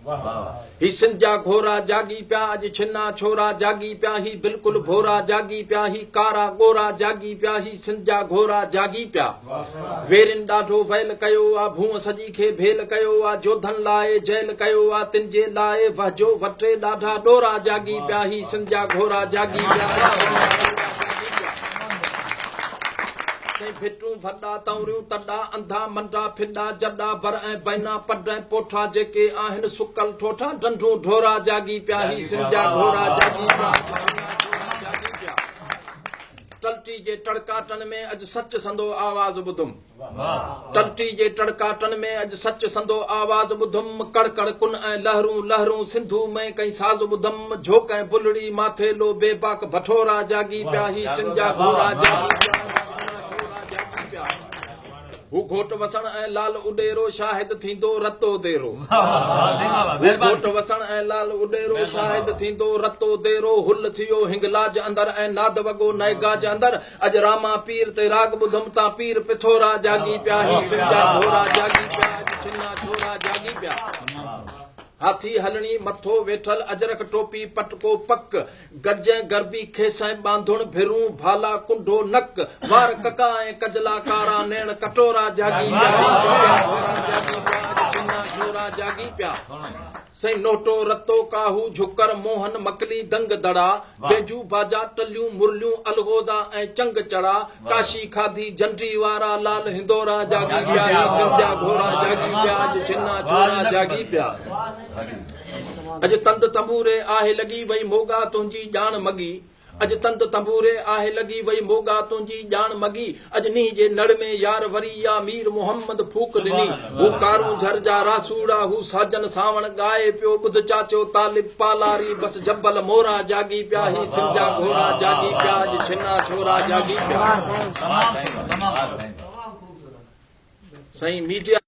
ही सिंजा घोरा जागी प्या अज छिन्ना छोरा जागी प्या ही बिल्कुल भोरा जागी प्या ही कारा गोरा जागी प्या ही सिंजा घोरा जागी प्या वेरिन ॾाढो वैल कयो आ भूअ सॼी खे भेल कयो आ जोधन लाए जेल कयो आ तिन जे लाए वहजो वटे ॾाढा डोरा जागी प्या ही सिंजा घोरा जागी प्या भिटूं भॾा तौरियूं तॾा अंधा मंडा फिंडा जॾा बर ऐं बैना पड ऐं पोठा जेके आहिनि सुकल ठोठा डंडूं ढोरा जागी प्या ही सिंजा घोरा जागी प्या टलटी जे टड़काटन में अज सच संदो आवाज ॿुधुम टलटी जे टड़काटन में अज सच संदो आवाज ॿुधुम कड़कड़ कुन ऐं लहरूं लहरूं सिंधू में कई साज़ ॿुधम झोक ऐं बुलड़ी माथे लो बेबाक भठोरा जागी प्या ही सिंजा घोरा जागी प्या हू घोट वसण ऐं लाल उडेरो शाहिद थींदो रतो देरो घोट वसण ऐं लाल उडेरो शाहिद थींदो रतो देरो हुल थियो हिंगलाज अंदर ऐं नाद वगो नयगाज अंदर अज रामा पीर ते राग ॿुधम ता पीर पिथोरा जागी प्या ही सिंजा घोरा जागी प्या अज छिन्ना छोरा जागी प्या हाथी हलणी मथो वेठल अजरक टोपी पटको पक गज गरबी खेसां बांधुण भिरूं भाला कुंडो नक वार कका ऐं कजला कारा नेण कटोरा जागी प्या जागी प्या सई नोटो रतो काहू झुकर मोहन मकली दंग दड़ा बेजू बाजा टलियूं मुरलियूं अलगोदा ऐं चंग चढ़ा काशी खाधी जंडी वारा लाल हिंदोरा जागी प्या सिंजा घोरा जागी प्या अज छिन्ना छोरा जागी प्या अज तंद तंबूरे आहे लगी वई मोगा तुंहिंजी ॼाण मगी अज तंद तंबूरे आहे लगी वई मोगा तुंहिंजी ॼाण मगी अज नींह जे नड़ में यार वरी या मीर मोहम्मद फूक ॾिनी हू कारूं झर जा रासूड़ा हू साजन सावण ॻाए पियो ॿुध चाचो तालिब पालारी बस जबल मोरा जागी प्या ही सिंजा घोरा जागी प्या अज छिन्ना छोरा जागी प्या सही मीडिया